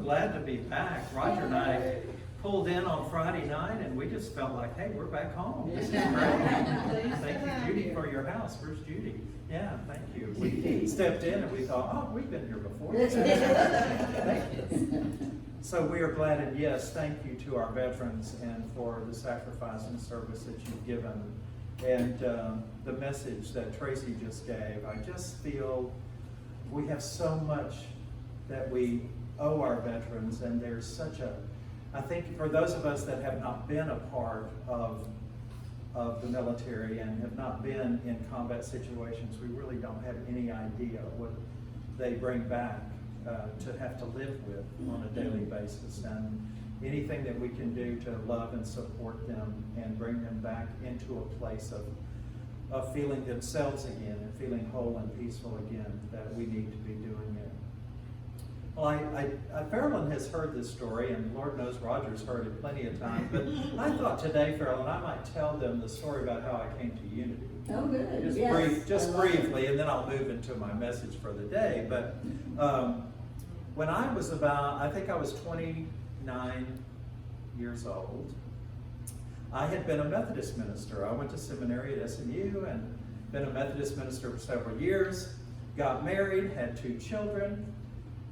glad to be back. Roger and I pulled in on Friday night, and we just felt like, hey, we're back home. This is great. Thank you, Judy, for your house. Where's Judy? Yeah, thank you. We stepped in and we thought, oh, we've been here before. Thank you. So we are glad, and yes, thank you to our veterans and for the sacrifice and service that you've given. And the message that Tracy just gave, I just feel we have so much that we owe our veterans, and there's such a, I think for those of us that have not been a part of the military and have not been in combat situations, we really don't have any idea what they bring back to have to live with on a daily basis. And anything that we can do to love and support them and bring them back into a place of feeling themselves again and feeling whole and peaceful again, that we need to be doing it. Well, Farrellyn has heard this story, and Lord knows Roger's heard it plenty of times, but I thought today, Farrellyn, I might tell them the story about how I came to Unity. Oh, good. Just briefly, and then I'll move into my message for the day. But when I was about, I think I was 29 years old, I had been a Methodist minister. I went to seminary at SMU and been a Methodist minister for several years, got married, had 2 children,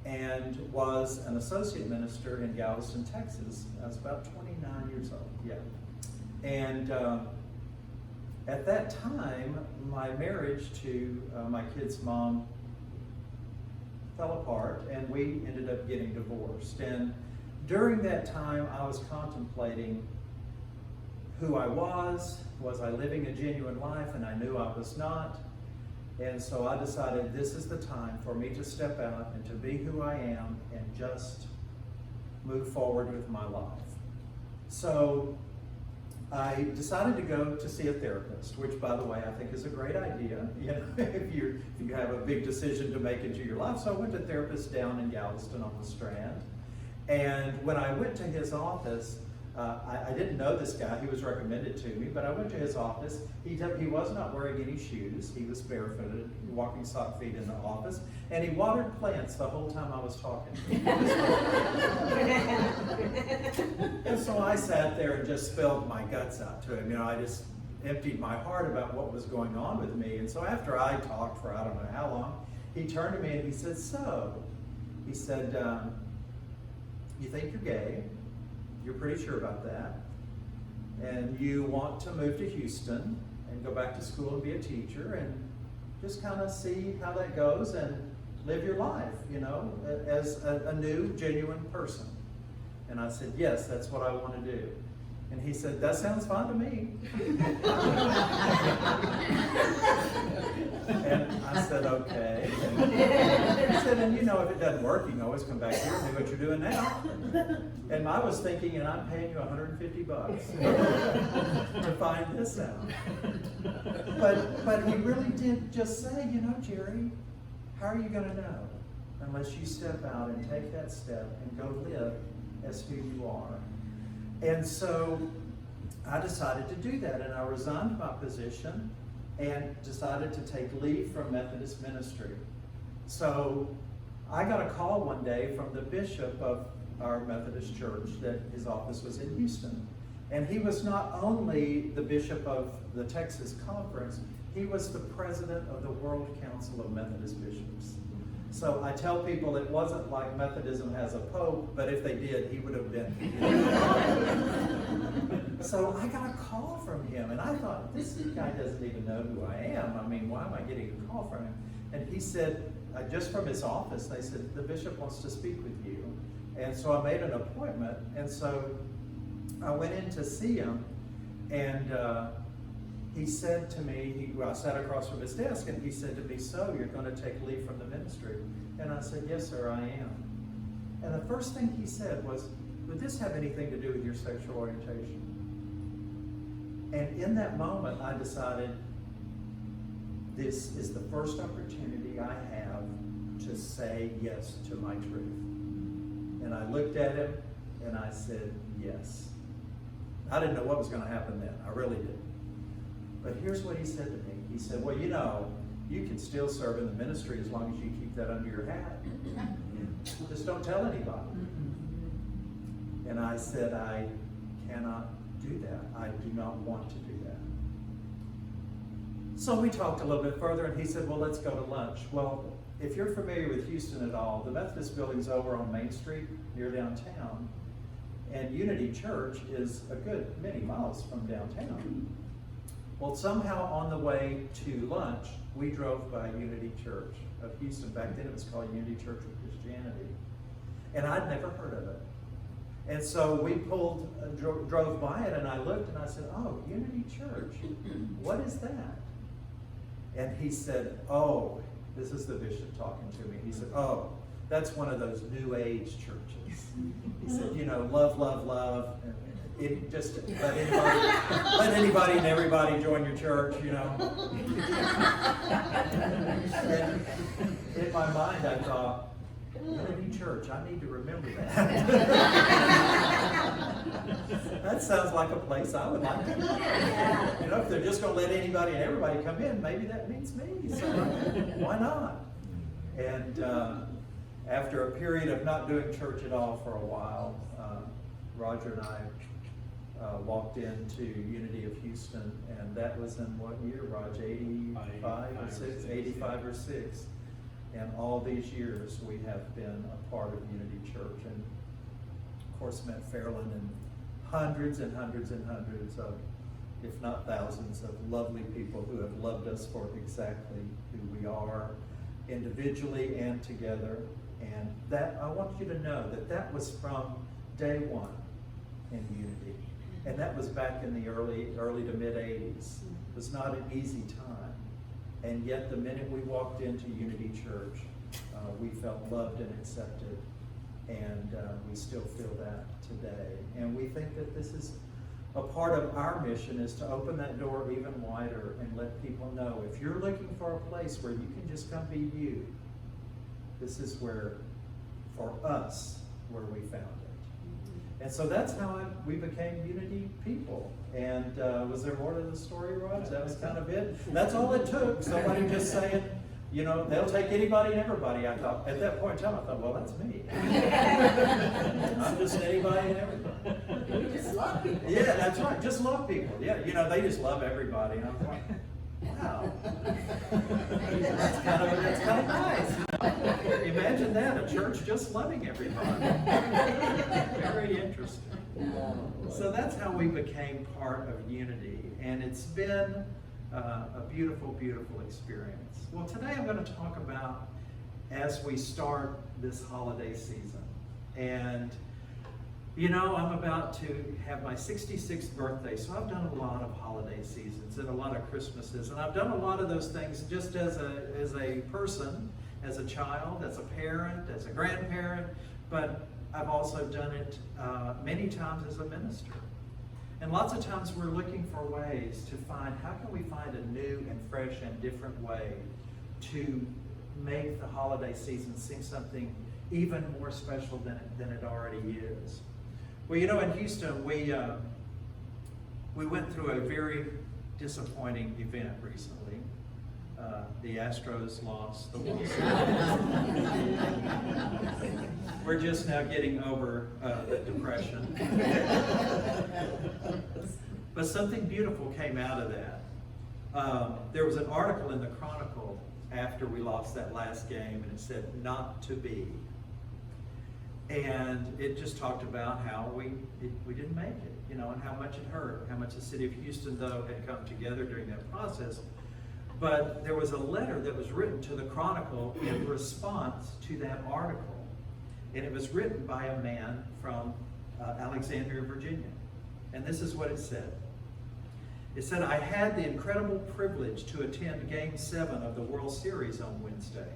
and was an associate minister in Galveston, Texas. I was about 29 years old, yeah. And at that time, my marriage to my kid's mom fell apart, and we ended up getting divorced. And during that time, I was contemplating who I was I living a genuine life, and I knew I was not. And so I decided this is the time for me to step out and to be who I am and just move forward with my life. So I decided to go to see a therapist, which, by the way, I think is a great idea, you know, if you have a big decision to make into your life. So I went to a therapist down in Galveston on the Strand. And when I went to his office, I didn't know this guy. He was recommended to me, but I went to his office. He was not wearing any shoes. He was barefooted, walking sock feet in the office, and he watered plants the whole time I was talking to him. And so I sat there and just spilled my guts out to him. You know, I just emptied my heart about what was going on with me. And so after I talked for I don't know how long, he turned to me and he said, he said, you think you're gay? You're pretty sure about that, and you want to move to Houston and go back to school and be a teacher and just kind of see how that goes and live your life, you know, as a new, genuine person. And I said, yes, that's what I want to do. And he said, that sounds fine to me. And I said, okay. And he said, and you know, if it doesn't work, you can always come back here and do what you're doing now. And I was thinking, and I'm paying you $150 to find this out. But he really did just say, you know, Jerry, how are you going to know unless you step out and take that step and go live as who you are? And so I decided to do that, and I resigned my position and decided to take leave from Methodist ministry. So I got a call one day from the bishop of our Methodist church that his office was in Houston. And he was not only the bishop of the Texas Conference, he was the president of the World Council of Methodist Bishops. So I tell people it wasn't like Methodism has a pope, but if they did, he would have been. So I got a call from him, and I thought, this guy doesn't even know who I am. I mean, why am I getting a call from him? And he said, just from his office, they said, the bishop wants to speak with you. And so I made an appointment, and so I went in to see him, and he said to me, I sat across from his desk, and he said to me, so you're going to take leave from the ministry? And I said, yes, sir, I am. And the first thing he said was, would this have anything to do with your sexual orientation? And in that moment, I decided, this is the first opportunity I have to say yes to my truth. And I looked at him, and I said, yes. I didn't know what was going to happen then. I really didn't. But here's what he said to me. He said, well, you know, You can still serve in the ministry as long as you keep that under your hat. Just don't tell anybody. And I said, I cannot do that. I do not want to do that. So we talked a little bit further, and he said, well, let's go to lunch. Well, if you're familiar with Houston at all, the Methodist building's over on Main Street near downtown, and Unity Church is a good many miles from downtown. Well, somehow on the way to lunch, we drove by Unity Church of Houston. Back then it was called Unity Church of Christianity. And I'd never heard of it. And so we drove by it, and I looked and I said, oh, Unity Church, what is that? And he said, oh, this is the bishop talking to me. He said, oh, that's one of those New Age churches. He said, you know, love, love, love. And it just let anybody and everybody join your church, you know. And in my mind, I thought, Unity Church, I need to remember that. That sounds like a place I would like to go. You know, if they're just going to let anybody and everybody come in, maybe that means me. So why not? And after a period of not doing church at all for a while, Roger and I walked into Unity of Houston, and that was in what year, Raj? 85 or 6? 85 or 6. And all these years we have been a part of Unity Church, and of course met Fairland and hundreds and hundreds and hundreds of, if not thousands, of lovely people who have loved us for exactly who we are, individually and together. And that, I want you to know that that was from day one in Unity. And that was back in the early to mid 80s. It was not an easy time. And yet the minute we walked into Unity Church, we felt loved and accepted. And we still feel that today. And we think that this is a part of our mission, is to open that door even wider and let people know, if you're looking for a place where you can just come be you, this is where, for us, where we found it. And so that's how we became Unity people. And was there more to the story, Raj? That was kind of it. That's all it took. Somebody just saying, you know, they'll take anybody and everybody. I thought, at that point in time, I thought, well, that's me. I'm just anybody and everybody. We just love people. Yeah, that's right. Just love people. Yeah, you know, they just love everybody. And I'm like, wow. That's kind of nice. Imagine that, a church just loving everybody. Very interesting. So that's how we became part of Unity, and it's been a beautiful, beautiful experience. Well, today I'm going to talk about, as we start this holiday season, and you know, I'm about to have my 66th birthday, so I've done a lot of holiday seasons and a lot of Christmases, and I've done a lot of those things just as a person, as a child, as a parent, as a grandparent, but I've also done it many times as a minister. And lots of times we're looking for ways to find, how can we find a new and fresh and different way to make the holiday season seem something even more special than it already is. Well, you know, in Houston, we went through a very disappointing event recently. The Astros lost the World Series. We're just now getting over the depression. But something beautiful came out of that. There was an article in the Chronicle after we lost that last game, and it said, "Not to be." And it just talked about how we didn't make it, you know, and how much it hurt, how much the city of Houston, though, had come together during that process. But there was a letter that was written to the Chronicle in response to that article. And it was written by a man from Alexandria, Virginia. And this is what it said. It said, "I had the incredible privilege to attend Game 7 of the World Series on Wednesday.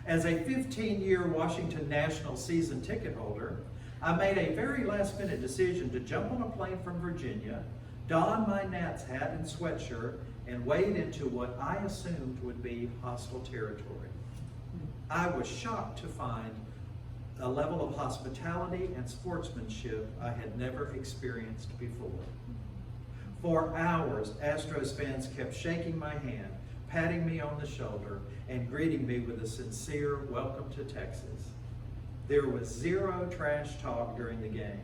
As a 15-year Washington National season ticket holder, I made a very last-minute decision to jump on a plane from Virginia, don my Nats hat and sweatshirt, and wade into what I assumed would be hostile territory. I was shocked to find a level of hospitality and sportsmanship I had never experienced before. For hours, Astros fans kept shaking my hand, patting me on the shoulder, and greeting me with a sincere welcome to Texas. There was zero trash talk during the game.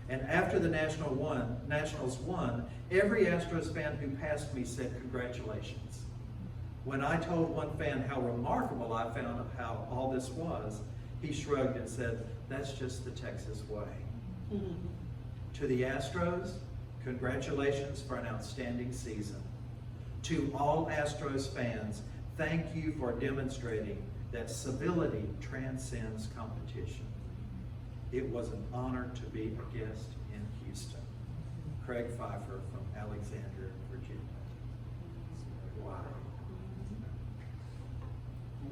And after the Nationals won, every Astros fan who passed me said congratulations. When I told one fan how remarkable I found how all this was, he shrugged and said, "That's just the Texas way." To the Astros, congratulations for an outstanding season. To all Astros fans, thank you for demonstrating that civility transcends competition. It was an honor to be a guest in Houston. Craig Pfeiffer from Alexandria, Virginia. Wow.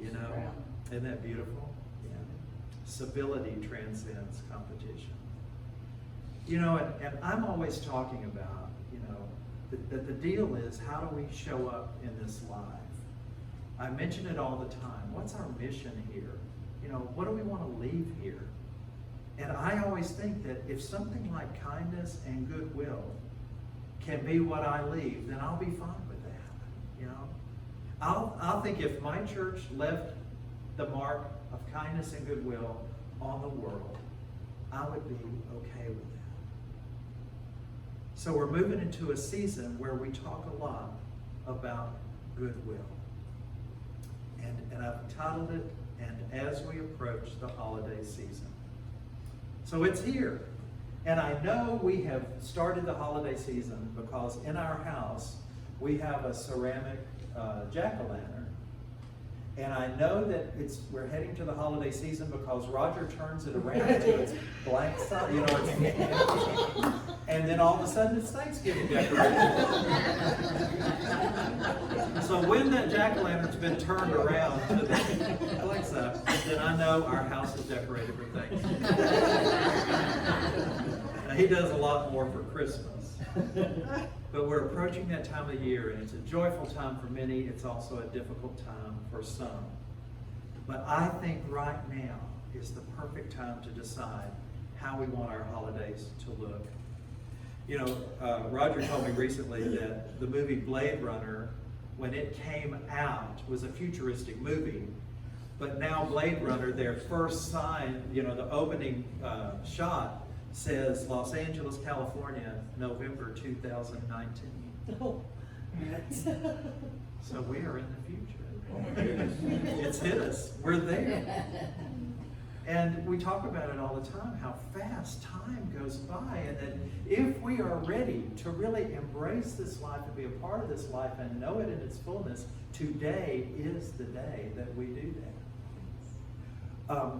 You know, isn't that beautiful? Yeah. Civility transcends competition. You know, and I'm always talking about, you know, that the deal is, how do we show up in this life? I mention it all the time. What's our mission here? You know, what do we want to leave here? And I always think that if something like kindness and goodwill can be what I leave, then I'll be fine with that. You know, I'll think if my church left the mark of kindness and goodwill on the world, I would be okay with that. So we're moving into a season where we talk a lot about goodwill. And I've entitled it, "And as we approach the holiday season." So it's here. And I know we have started the holiday season because in our house we have a ceramic jack-o'-lantern. And I know that we're heading to the holiday season because Roger turns it around to its blank side, you know, it's empty. And then all of a sudden it's Thanksgiving decoration. So when that jack-o'-lantern's been turned around to the blank side, then I know our house is decorated for Thanksgiving. Now, he does a lot more for Christmas. But we're approaching that time of year, and it's a joyful time for many. It's also a difficult time for some. But I think right now is the perfect time to decide how we want our holidays to look. You know, Roger told me recently that the movie Blade Runner, when it came out, was a futuristic movie. But now Blade Runner, their first sign, you know, the opening shot, says Los Angeles, California, November 2019. Oh. So we are in the future. It's hit us. We're there. And we talk about it all the time, how fast time goes by, and that if we are ready to really embrace this life and be a part of this life and know it in its fullness, today is the day that we do that.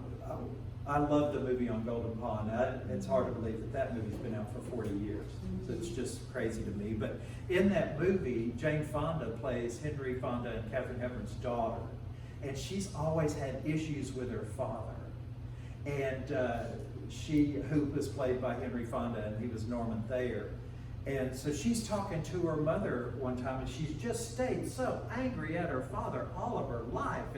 I love the movie on Golden Pond. It's hard to believe that movie's been out for 40 years. So it's just crazy to me. But in that movie, Jane Fonda plays Henry Fonda and Katharine Hepburn's daughter. And she's always had issues with her father. And who was played by Henry Fonda, and he was Norman Thayer. And so she's talking to her mother one time, and she's just stayed so angry at her father all of her life.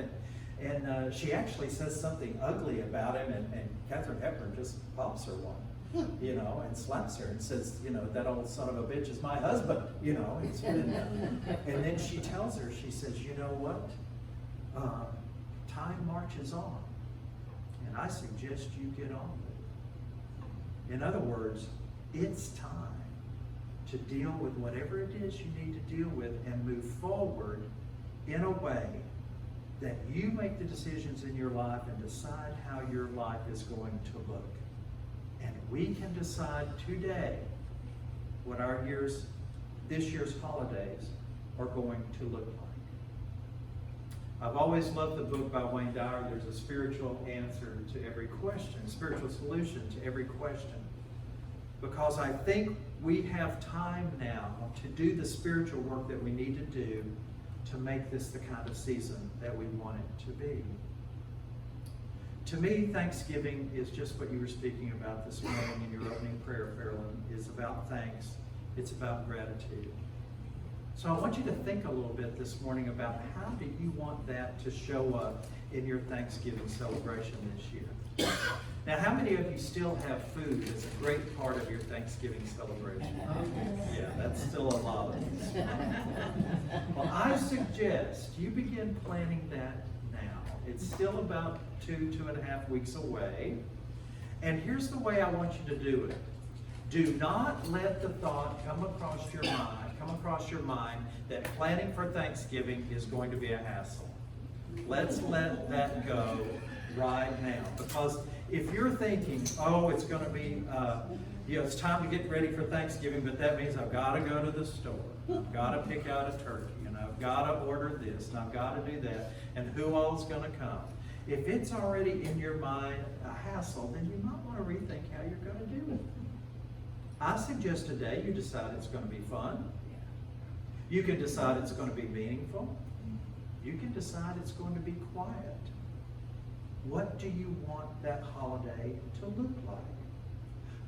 And she actually says something ugly about him, and Katharine Hepburn just pops her one, you know, and slaps her and says, you know, "That old son of a bitch is my husband," you know. And then she tells her, she says, "You know what? Time marches on, and I suggest you get on with it." In other words, it's time to deal with whatever it is you need to deal with and move forward in a way that you make the decisions in your life and decide how your life is going to look. And we can decide today what this year's holidays are going to look like. I've always loved the book by Wayne Dyer, There's a Spiritual Answer to Every Question, Spiritual Solution to Every Question. Because I think we have time now to do the spiritual work that we need to do to make this the kind of season that we want it to be. To me, Thanksgiving is just what you were speaking about this morning in your opening prayer, Carolyn, is about thanks. It's about gratitude. So I want you to think a little bit this morning about how do you want that to show up in your Thanksgiving celebration this year. Now, how many of you still have food as a great part of your Thanksgiving celebration? Yeah, that's still a lot of us. Well, I suggest you begin planning that now. It's still about 2.5 weeks away. And here's the way I want you to do it. Do not let the thought come across your mind that planning for Thanksgiving is going to be a hassle. Let's let that go right now. Because if you're thinking, oh, it's going to be, it's time to get ready for Thanksgiving, but that means I've got to go to the store. I've got to pick out a turkey, and I've got to order this, and I've got to do that, and who all's going to come. If it's already in your mind a hassle, then you might want to rethink how you're going to do it. I suggest today you decide it's going to be fun. You can decide it's going to be meaningful. You can decide it's going to be quiet. What do you want that holiday to look like?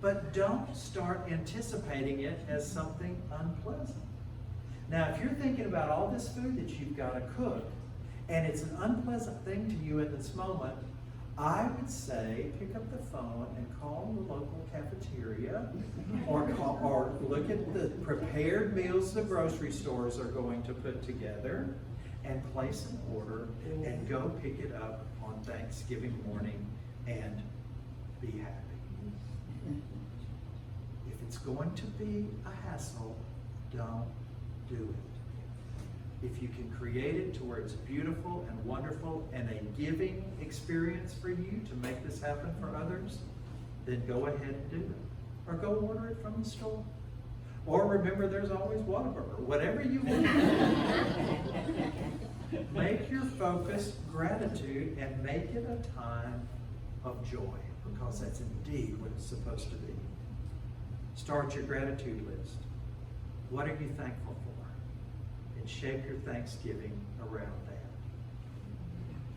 But don't start anticipating it as something unpleasant. Now, if you're thinking about all this food that you've got to cook, and it's an unpleasant thing to you at this moment, I would say pick up the phone and call the local cafeteria or look at the prepared meals the grocery stores are going to put together and place an order and go pick it up on Thanksgiving morning and be happy. If it's going to be a hassle, don't do it. If you can create it to where it's beautiful and wonderful and a giving experience for you to make this happen for others, then go ahead and do it. Or go order it from the store. Or remember, there's always Whataburger. Whatever you want. Make your focus gratitude and make it a time of joy, because that's indeed what it's supposed to be. Start your gratitude list. What are you thankful for? And shape your Thanksgiving around that.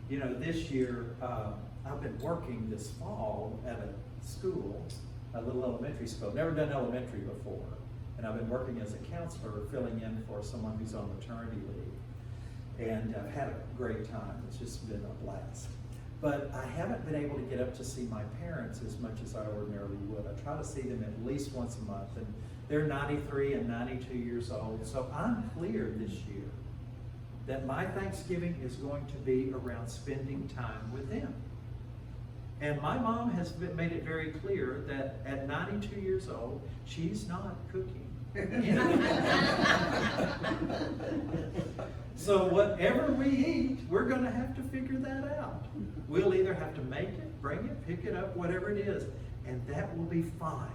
You know, this year, I've been working this fall at a school, a little elementary school. Never done elementary before. And I've been working as a counselor, filling in for someone who's on maternity leave. And I've had a great time. It's just been a blast. But I haven't been able to get up to see my parents as much as I ordinarily would. I try to see them at least once a month. And they're 93 and 92 years old. So I'm clear this year that my Thanksgiving is going to be around spending time with them. And my mom has made it very clear that at 92 years old, she's not cooking. So whatever we eat, we're going to have to figure that out. We'll either have to make it, bring it, pick it up, whatever it is. And that will be fine.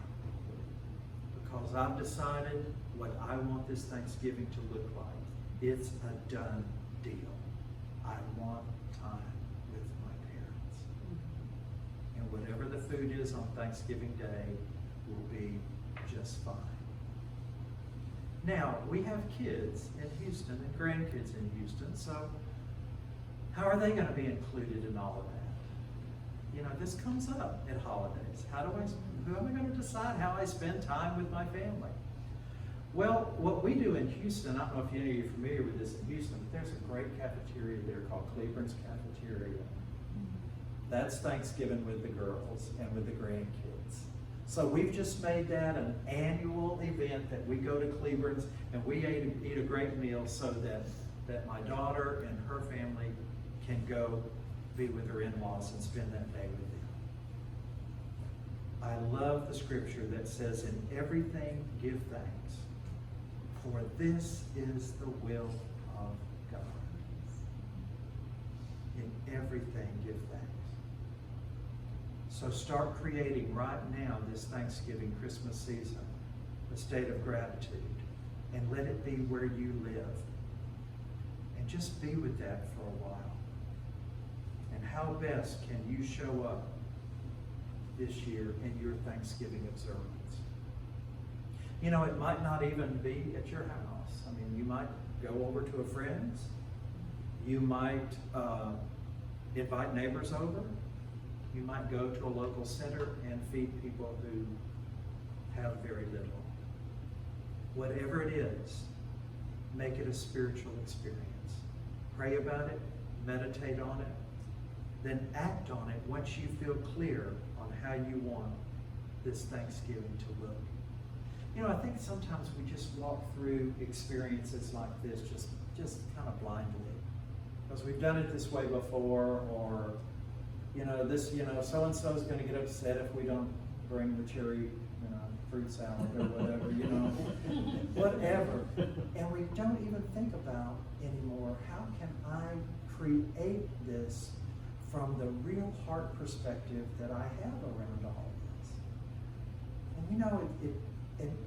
Because I've decided what I want this Thanksgiving to look like. It's a done deal. I want time with my parents. And whatever the food is on Thanksgiving Day will be just fine. Now, we have kids in Houston and grandkids in Houston, so how are they going to be included in all of that? You know, this comes up at holidays. Who am I going to decide how I spend time with my family? Well, what we do in Houston, I don't know if any of you are familiar with this in Houston, but there's a great cafeteria there called Cleburne's Cafeteria. That's Thanksgiving with the girls and with the grandkids. So we've just made that an annual event that we go to Cleburne's and we eat a great meal so that my daughter and her family can go be with her in-laws and spend that day with them. I love the scripture that says, in everything give thanks, for this is the will of God. In everything give thanks. So start creating right now this Thanksgiving, Christmas season, a state of gratitude, and let it be where you live. And just be with that for a while. And how best can you show up this year in your Thanksgiving observance? You know, it might not even be at your house. I mean, you might go over to a friend's. You might invite neighbors over. You might go to a local center and feed people who have very little. Whatever it is, make it a spiritual experience. Pray about it, meditate on it, then act on it once you feel clear on how you want this Thanksgiving to look. You know, I think sometimes we just walk through experiences like this just kind of blindly. Because we've done it this way before, or, so-and-so is going to get upset if we don't bring the cherry, fruit salad or whatever, whatever. And we don't even think about anymore, how can I create this from the real heart perspective that I have around all this? And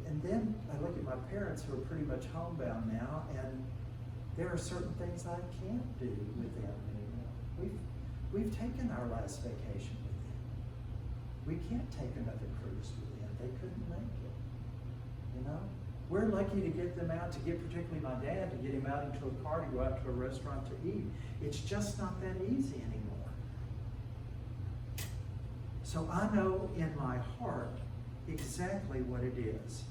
and then I look at my parents who are pretty much homebound now, and there are certain things I can't do with them anymore. We've taken our last vacation with them. We can't take another cruise with them. They couldn't make it. We're lucky to get them out, particularly my dad, to get him out into a car to go out to a restaurant to eat. It's just not that easy anymore. So I know in my heart exactly what it is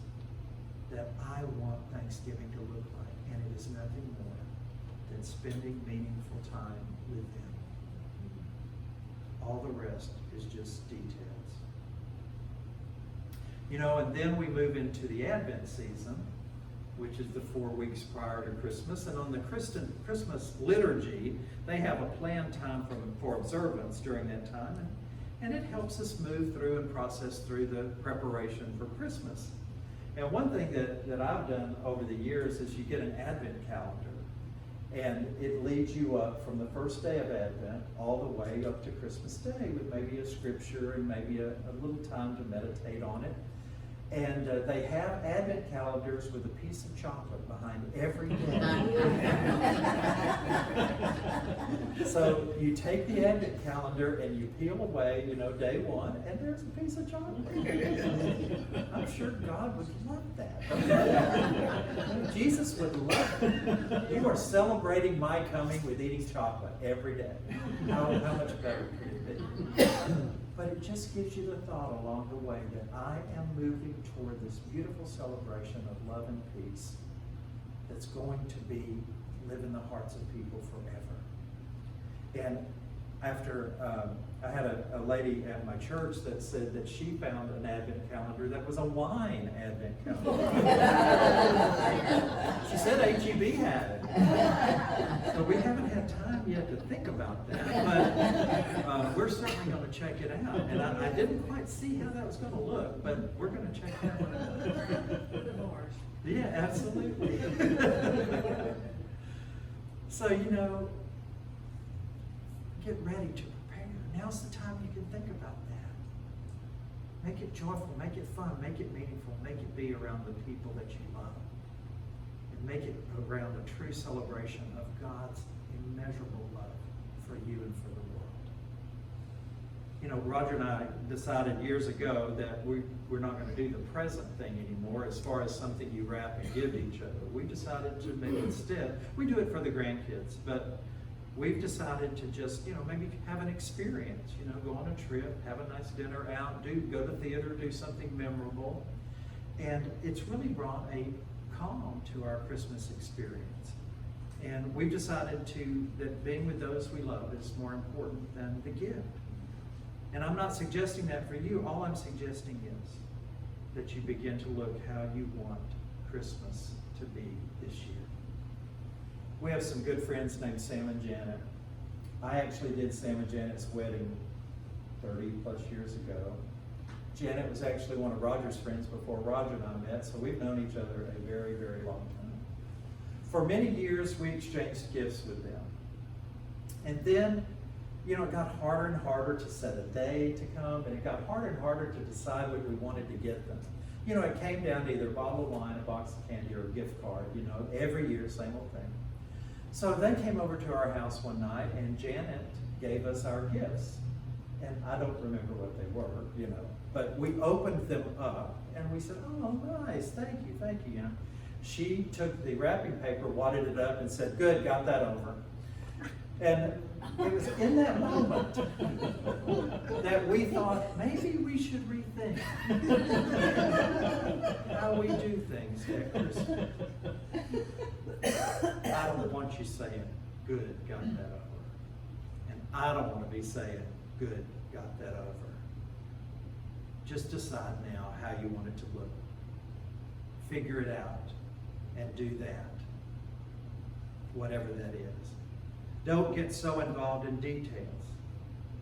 that I want Thanksgiving to look like, and it is nothing more than spending meaningful time with them. All the rest is just details. And then we move into the Advent season, which is the 4 weeks prior to Christmas. And on the Christmas liturgy, they have a planned time for observance during that time. And it helps us move through and process through the preparation for Christmas. And one thing that I've done over the years is you get an Advent calendar. And it leads you up from the first day of Advent all the way up to Christmas Day with maybe a scripture and maybe a little time to meditate on it. And they have Advent calendars with a piece of chocolate behind every day. So you take the Advent calendar and you peel away, day one, and there's a piece of chocolate. I'm sure God would love that. Jesus would love it. You are celebrating my coming with eating chocolate every day. How much better could it be? But it just gives you the thought along the way that I am moving toward this beautiful celebration of love and peace that's going to live in the hearts of people forever. And after, I had a lady at my church that said that she found an Advent calendar that was a wine Advent calendar. She said H-E-B had it. So we haven't had time yet to think about that, but we're certainly going to check it out. And I didn't quite see how that was going to look, but we're going to check that one out. Yeah, absolutely. So, get ready to prepare. Now's the time you can think about that. Make it joyful, make it fun, make it meaningful, make it be around the people that you love. And make it around a true celebration of God's immeasurable love for you and for the world. Roger and I decided years ago that we're not going to do the present thing anymore as far as something you wrap and give each other. We decided to maybe instead, we do it for the grandkids, but we've decided to just, maybe have an experience, go on a trip, have a nice dinner out, go to theater, do something memorable. And it's really brought a calm to our Christmas experience. And we've decided that being with those we love is more important than the gift. And I'm not suggesting that for you. All I'm suggesting is that you begin to look how you want Christmas to be this year. We have some good friends named Sam and Janet. I actually did Sam and Janet's wedding 30 plus years ago. Janet was actually one of Roger's friends before Roger and I met, so we've known each other a very, very long time. For many years, we exchanged gifts with them. And then, it got harder and harder to set a day to come, and it got harder and harder to decide what we wanted to get them. It came down to either a bottle of wine, a box of candy, or a gift card, every year, same old thing. So they came over to our house one night, and Janet gave us our gifts. And I don't remember what they were, but we opened them up, and we said, oh, nice, thank you, She took the wrapping paper, wadded it up, and said, good, got that over. And it was in that moment that we thought, maybe we should rethink how we do things at Christmas. want you saying, good, got that over. And I don't want to be saying, good, got that over. Just decide now how you want it to look. Figure it out and do that. Whatever that is. Don't get so involved in details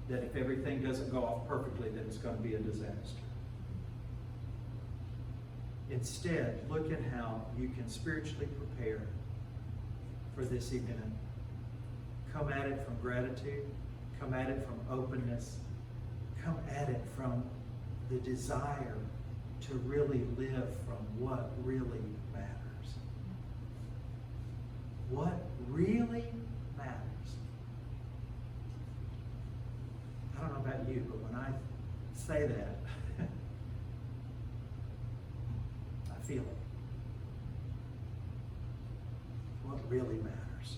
that if everything doesn't go off perfectly, then it's going to be a disaster. Instead, look at how you can spiritually prepare for this event. Come at it from gratitude. Come at it from openness. Come at it from the desire to really live from what really matters. What really matters. I don't know about you, but when I say that, I feel it. What really matters.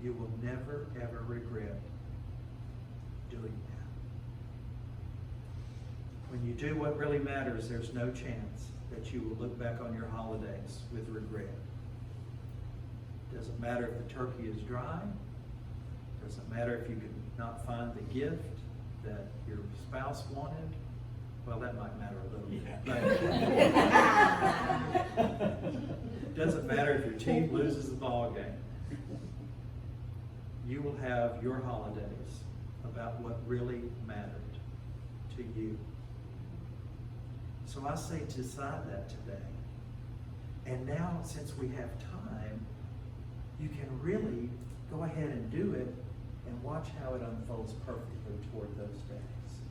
You will never, ever regret doing that. When you do what really matters, there's no chance that you will look back on your holidays with regret. Doesn't matter if the turkey is dry. Doesn't matter if you could not find the gift that your spouse wanted. Well, that might matter a little bit. But doesn't matter if your team loses the ball game. You will have your holidays about what really mattered to you. So I say decide that today. And now, since we have time, you can really go ahead and do it and watch how it unfolds perfectly toward those days.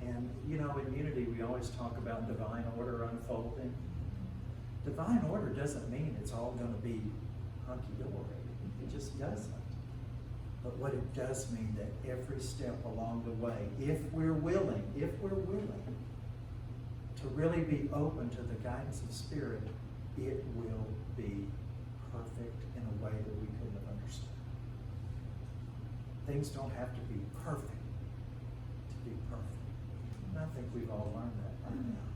And you know, in Unity, we always talk about divine order unfolding. Divine order doesn't mean it's all going to be hunky-dory. It just doesn't. But what it does mean that every step along the way, if we're willing to really be open to the guidance of Spirit, it will be perfect in a way that we couldn't have understood. Things don't have to be perfect to be perfect. And I think we've all learned that by now.